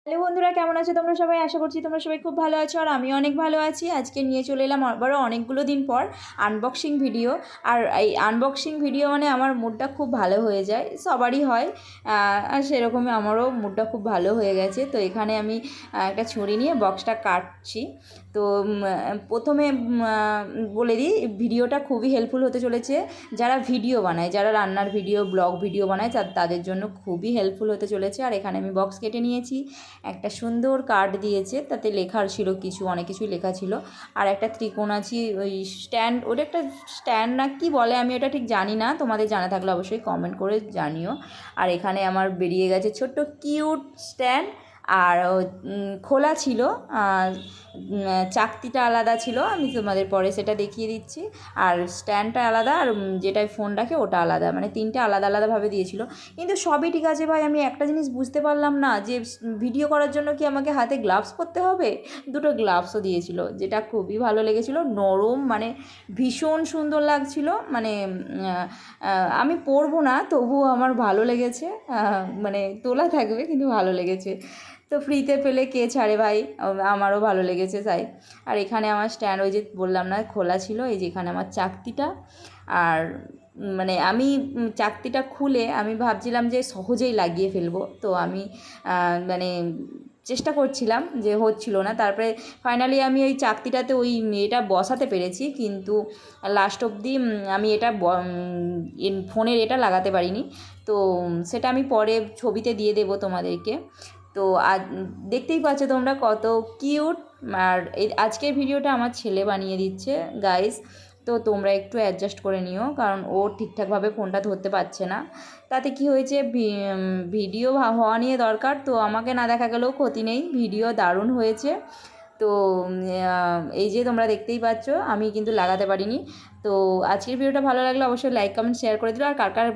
Hello বন্ধুরা, কেমন আছো তোমরা সবাই? আশা করছি তোমরা সবাই খুব ভালো আছো আর আমিও অনেক ভালো আছি। আজকে নিয়ে চলে এলাম আবারও অনেকগুলো দিন পর আনবক্সিং ভিডিও। আর এই আনবক্সিং ভিডিও মানে আমার মুডটা খুব ভালো হয়ে যায়, সবারই হয়। আর সেরকমই আমারও মুডটা খুব ভালো হয়ে গেছে। তো এখানে আমি একটা ছুরি নিয়ে বক্সটা কাটছি। তো প্রথমে বলে দিই, ভিডিওটা খুবই হেল্পফুল হতে চলেছে। যারা ভিডিও বানায়, যারা রান্নার ভিডিও, ব্লগ ভিডিও বানায়, তাদের জন্য খুবই হেল্পফুল হতে চলেছে। আর এখানে আমি বক্স কেটে নিয়েছি, একটা সুন্দর কার্ড দিয়েছে, তাতে লেখা ছিল কিছু, অনেক কিছুই লেখা ছিল। আর একটা ত্রিকোণাছি ওই স্ট্যান্ড, ওটা একটা স্ট্যান্ড না কি বলে আমি ওটা ঠিক জানি না, তোমাদের জানা থাকলে অবশ্যই কমেন্ট করে জানিও। আর এখানে আমার বেরিয়ে গেছে ছোট্ট কিউট স্ট্যান্ড। আর খোলা ছিল, চাকতিটা আলাদা ছিল, আমি তোমাদের পরে সেটা দেখিয়ে দিচ্ছি। আর স্ট্যান্ডটা আলাদা, আর যেটায় ফোন রাখে ওটা আলাদা, মানে তিনটে আলাদা আলাদাভাবে দিয়েছিল। কিন্তু সবই ঠিক আছে ভাই, আমি একটা জিনিস বুঝতে পারলাম না যে ভিডিও করার জন্য কি আমাকে হাতে গ্লাভস পরতে হবে? দুটো গ্লাভসও দিয়েছিল, যেটা খুবই ভালো লেগেছিল, নরম, মানে ভীষণ সুন্দর লাগছিল। মানে আমি পরবো না, তবুও আমার ভালো লেগেছে। মানে তোলা থাকবে কিন্তু ভালো লেগেছে। তো ফ্রিতে পেলে কে ছাড়ে ভাই, আমারও ভালো লেগেছে তাই। আর এখানে আমার স্ট্যান্ড, ওই যে বললাম না খোলা ছিল, এই যে এখানে আমার চাকতিটা। আর মানে আমি চাকতিটা খুলে আমি ভাবছিলাম যে সহজেই লাগিয়ে ফেলবো, তো আমি মানে চেষ্টা করছিলাম, যে হচ্ছিল না। তারপরে ফাইনালি আমি ওই চাকতিটাতে ওই এটা বসাতে পেরেছি, কিন্তু লাস্ট অবধি আমি এটা ফোনের এটা লাগাতে পারিনি। তো সেটা আমি পরে ছবিতে দিয়ে দেবো তোমাদেরকে। তো আজ দেখতেই পাচ্ছ তোমরা কত কিউট। আর এই আজকের ভিডিওটা আমার ছেলে বানিয়ে দিচ্ছে গাইস। তো তোমরা একটু অ্যাডজাস্ট করে নিও, কারণ ও ঠিকঠাকভাবে ফোনটা ধরতে পারছে না। তাতে কি হয়েছে, ভিডিও হওয়া নিয়ে দরকার, তো আমাকে না দেখা গেলেও ক্ষতি নেই, ভিডিও দারুণ হয়েছে। তো এই যে তোমরা দেখতেই পাচ্ছ, আমি কিন্তু লাগাতে পারিনি। তো আজকের ভিডিওটা ভালো লাগলে অবশ্যই লাইক কমেন্ট শেয়ার করে দিও। আর কার কার